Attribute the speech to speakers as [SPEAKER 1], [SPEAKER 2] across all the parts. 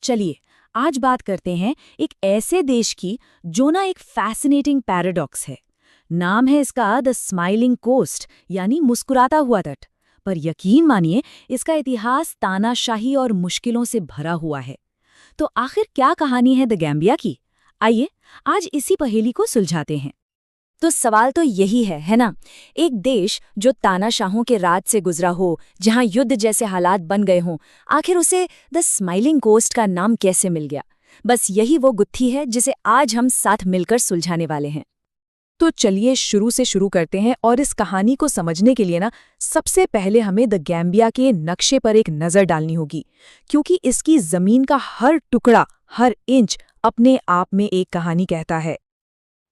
[SPEAKER 1] चलिए आज बात करते हैं एक ऐसे देश की जो ना एक फैसिनेटिंग पैराडॉक्स है। नाम है इसका द स्माइलिंग कोस्ट यानी मुस्कुराता हुआ तट। पर यकीन मानिए इसका इतिहास तानाशाही और मुश्किलों से भरा हुआ है। तो आखिर क्या कहानी है द गैम्बिया की? आइए आज इसी पहेली को सुलझाते हैं। तो सवाल तो यही है ना? एक देश जो तानाशाहों के राज से गुजरा हो, जहां युद्ध जैसे हालात बन गए हों, आखिर उसे द स्माइलिंग कोस्ट का नाम कैसे मिल गया? बस यही वो गुत्थी है जिसे आज हम साथ मिलकर सुलझाने वाले हैं।
[SPEAKER 2] तो चलिए शुरू से शुरू करते हैं और इस कहानी को समझने के लिए सबसे पहले हमें द गैम्बिया के नक्शे पर एक नज़र डालनी होगी, क्योंकि इसकी ज़मीन का हर टुकड़ा, हर इंच अपने आप में एक कहानी कहता है।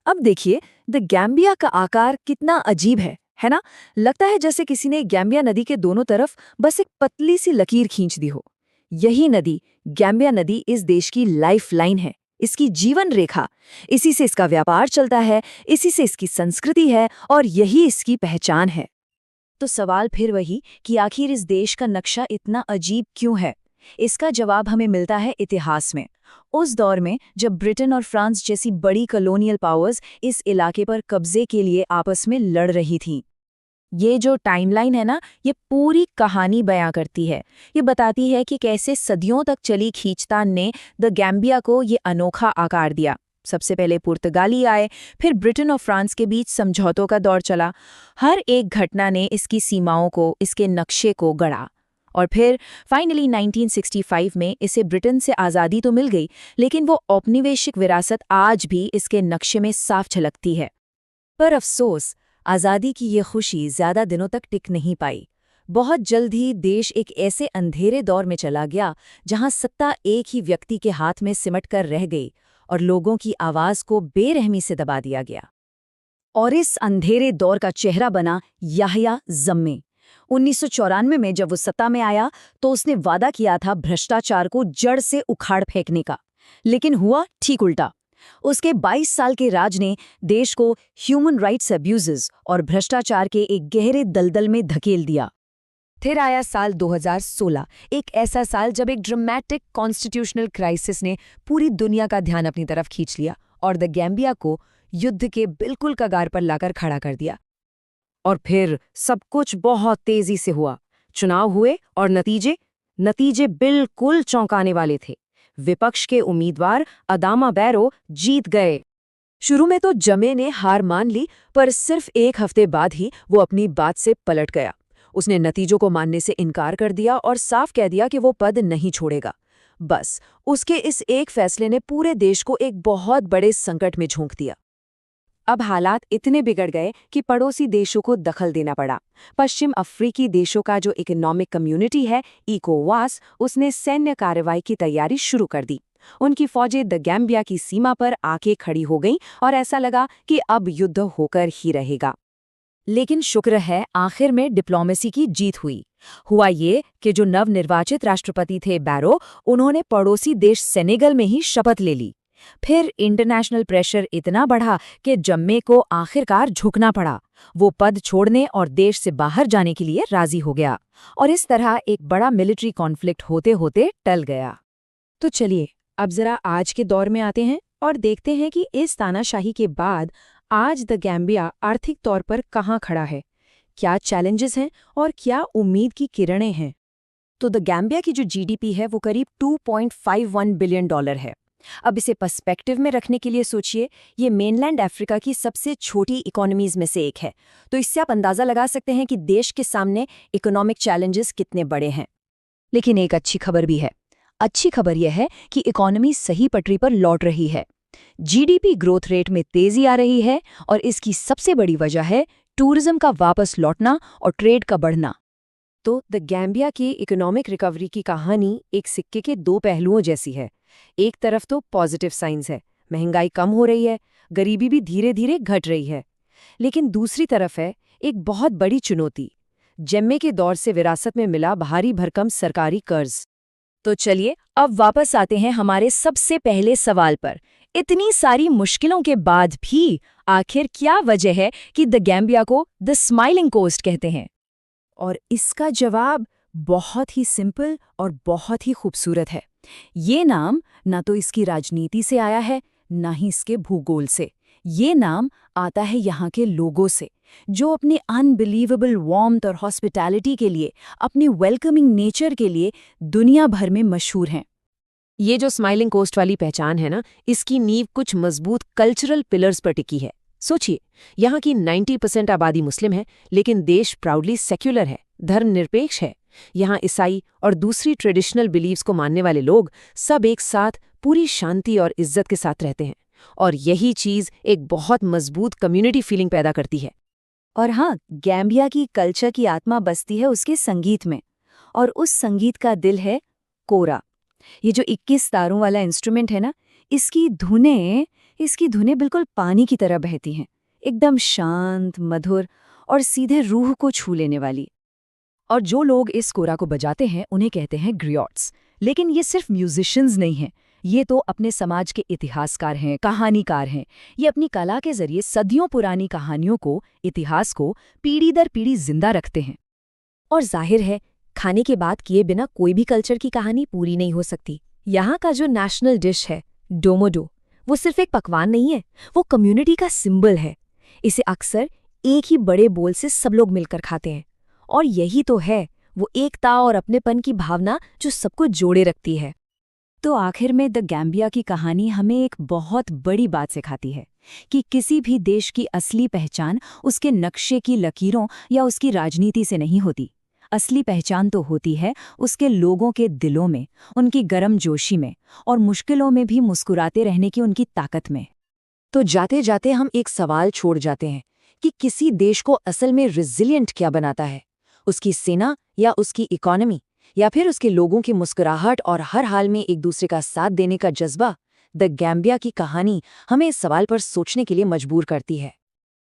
[SPEAKER 2] अब देखिए द गैम्बिया का आकार कितना अजीब है ना? लगता है जैसे किसी ने गैम्बिया नदी के दोनों तरफ बस एक पतली सी लकीर खींच दी हो। यही नदी, गैम्बिया नदी, इस देश की लाइफ लाइन है, इसकी जीवन रेखा। इसी से इसका व्यापार चलता है, इसी से इसकी संस्कृति है और यही इसकी पहचान है।
[SPEAKER 1] तो सवाल फिर वही कि आखिर इस देश का नक्शा इतना अजीब क्यों है? इसका जवाब हमें मिलता है इतिहास में। उस दौर में जब ब्रिटेन और फ्रांस जैसी बड़ी कॉलोनियल पावर्स इस इलाके पर कब्जे के लिए आपस में लड़ रही थीं। ये जो टाइमलाइन है ना, ये पूरी कहानी बयां करती है। ये बताती है कि कैसे सदियों तक चली खींचतान ने द गैम्बिया को ये अनोखा आकार दिया। सबसे पहले पुर्तगाली आए, फिर ब्रिटेन और फ्रांस के बीच समझौतों का दौर चला। हर एक घटना ने इसकी सीमाओं को, इसके नक्शे को गढ़ा। और फिर फाइनली 1965 में इसे ब्रिटेन से आज़ादी तो मिल गई, लेकिन वो औपनिवेशिक विरासत आज भी इसके नक्शे में साफ झलकती है। पर अफसोस, आज़ादी की ये खुशी ज़्यादा दिनों तक टिक नहीं पाई। बहुत जल्द ही देश एक ऐसे अंधेरे दौर में चला गया जहां सत्ता एक ही व्यक्ति के हाथ में सिमट कर रह गई और लोगों की आवाज़ को बेरहमी से दबा दिया गया। और इस अंधेरे दौर का चेहरा बना याह्या जम्मे। 1994 में जब वो सत्ता में आया तो उसने वादा किया था भ्रष्टाचार को जड़ से उखाड़ फेंकने का, लेकिन हुआ ठीक उल्टा। उसके 22 साल के राज ने देश को ह्यूमन राइट्स अब्यूजेस और भ्रष्टाचार के एक गहरे दलदल में धकेल दिया। फिर आया साल 2016, एक ऐसा साल जब एक ड्रामेटिक कॉन्स्टिट्यूशनल क्राइसिस ने पूरी दुनिया का ध्यान अपनी तरफ खींच लिया और द गैम्बिया को युद्ध के बिल्कुल कगार पर लाकर खड़ा कर दिया। और फिर सब कुछ बहुत तेजी से हुआ। चुनाव हुए और नतीजे बिल्कुल चौंकाने वाले थे। विपक्ष के उम्मीदवार अदामा बैरो जीत गए। शुरू में तो जमे ने हार मान ली, पर सिर्फ एक हफ्ते बाद ही वो अपनी बात से पलट गया। उसने नतीजों को मानने से इनकार कर दिया और साफ कह दिया कि वो पद नहीं छोड़ेगा। बस उसके इस एक फैसले ने पूरे देश को एक बहुत बड़े संकट में झोंक दिया। अब हालात इतने बिगड़ गए कि पड़ोसी देशों को दखल देना पड़ा। पश्चिम अफ्रीकी देशों का जो इकोनॉमिक कम्युनिटी है, इकोवास, उसने सैन्य कार्रवाई की तैयारी शुरू कर दी। उनकी फौजें द गैम्बिया की सीमा पर आके खड़ी हो गईं और ऐसा लगा कि अब युद्ध होकर ही रहेगा। लेकिन शुक्र है आखिर में डिप्लोमेसी की जीत हुई। हुआ ये कि जो नवनिर्वाचित राष्ट्रपति थे बैरो, उन्होंने पड़ोसी देश सेनेगल में ही शपथ ले ली। फिर इंटरनेशनल प्रेशर इतना बढ़ा कि जम्मे को आखिरकार झुकना पड़ा। वो पद छोड़ने और देश से बाहर जाने के लिए राजी हो गया और इस तरह एक बड़ा मिलिट्री कॉन्फ्लिक्ट होते होते टल गया। तो चलिए अब जरा आज के दौर में आते हैं और देखते हैं कि इस तानाशाही के बाद आज द गैम्बिया आर्थिक तौर पर कहाँ खड़ा है, क्या चैलेंजेस हैं और क्या उम्मीद की किरणें हैं। तो द गैम्बिया की जो जीडीपी है वो करीब $2.51 बिलियन है। अब इसे पर्सपेक्टिव में रखने के लिए सोचिए, ये मेनलैंड अफ्रीका की सबसे छोटी इकोनॉमीज में से एक है। तो इससे आप अंदाजा लगा सकते हैं कि देश के सामने इकोनॉमिक चैलेंजेस कितने बड़े हैं। लेकिन एक अच्छी खबर भी है। अच्छी खबर यह है कि इकोनॉमी सही पटरी पर लौट रही है। जीडीपी ग्रोथ रेट में तेजी आ रही है और इसकी सबसे बड़ी वजह है टूरिज्म का वापस लौटना और ट्रेड का बढ़ना। तो द गैम्बिया की इकोनॉमिक रिकवरी की कहानी एक सिक्के के दो पहलुओं जैसी है। एक तरफ तो पॉजिटिव साइंस है, महंगाई कम हो रही है, गरीबी भी धीरे धीरे घट रही है। लेकिन दूसरी तरफ है एक बहुत बड़ी चुनौती, जम्मे के दौर से विरासत में मिला भारी भरकम सरकारी कर्ज। तो चलिए अब वापस आते हैं हमारे सबसे पहले सवाल पर। इतनी सारी मुश्किलों के बाद भी आखिर क्या वजह है कि द गैम्बिया को द स्माइलिंग कोस्ट कहते हैं? और इसका जवाब बहुत ही सिंपल और बहुत ही खूबसूरत है। ये नाम ना तो इसकी राजनीति से आया है, ना ही इसके भूगोल से। ये नाम आता है यहाँ के लोगों से, जो अपनी अनबिलीवेबल वार्मथ और हॉस्पिटैलिटी के लिए, अपनी वेलकमिंग नेचर के लिए दुनिया भर में मशहूर हैं।
[SPEAKER 3] ये जो स्माइलिंग कोस्ट वाली पहचान है ना, इसकी नींव कुछ मजबूत कल्चरल पिलर्स पर टिकी है। सोचिए, यहाँ की 90% आबादी मुस्लिम है, लेकिन देश प्राउडली सेक्युलर है, धर्मनिरपेक्ष है। यहाँ ईसाई और दूसरी ट्रेडिशनल बिलीव्स को मानने वाले लोग सब एक साथ पूरी शांति और इज्जत के साथ रहते हैं, और यही चीज़ एक बहुत मजबूत कम्युनिटी फीलिंग पैदा करती है।
[SPEAKER 1] और हाँ, गैम्बिया की कल्चर की आत्मा बसती है उसके संगीत में, और उस संगीत का दिल है कोरा। ये जो 21 तारों वाला इंस्ट्रूमेंट है ना, इसकी धुनें बिल्कुल पानी की तरह बहती हैं, एकदम शांत, मधुर और सीधे रूह को छू लेने वाली। और जो लोग इस कोरा को बजाते हैं उन्हें कहते हैं ग्रियोट्स। लेकिन ये सिर्फ म्यूजिशियंस नहीं हैं, ये तो अपने समाज के इतिहासकार हैं, कहानीकार हैं। ये अपनी कला के जरिए सदियों पुरानी कहानियों को, इतिहास को पीढ़ी दर पीढ़ी जिंदा रखते हैं।
[SPEAKER 3] और जाहिर है, खाने की बात किए बिना कोई भी कल्चर की कहानी पूरी नहीं हो सकती। यहाँ का जो नेशनल डिश है, डोमोडो, वो सिर्फ एक पकवान नहीं है, वो कम्युनिटी का सिंबल है। इसे अक्सर एक ही बड़े बोल से सब लोग मिलकर खाते हैं, और यही तो है वो एकता और अपनेपन की भावना जो सबको जोड़े रखती है।
[SPEAKER 1] तो आखिर में द गैम्बिया की कहानी हमें एक बहुत बड़ी बात सिखाती है कि किसी भी देश की असली पहचान उसके नक्शे की लकीरों या उसकी राजनीति से नहीं होती। असली पहचान तो होती है उसके लोगों के दिलों में, उनकी गर्मजोशी में, और मुश्किलों में भी मुस्कुराते रहने की उनकी ताकत में।
[SPEAKER 3] तो जाते जाते हम एक सवाल छोड़ जाते हैं कि किसी देश को असल में रिजिलिएंट क्या बनाता है? उसकी सेना, या उसकी इकोनॉमी, या फिर उसके लोगों की मुस्कुराहट और हर हाल में एक दूसरे का साथ देने का जज्बा? द गैम्बिया की कहानी हमें इस सवाल पर सोचने के लिए मजबूर करती है।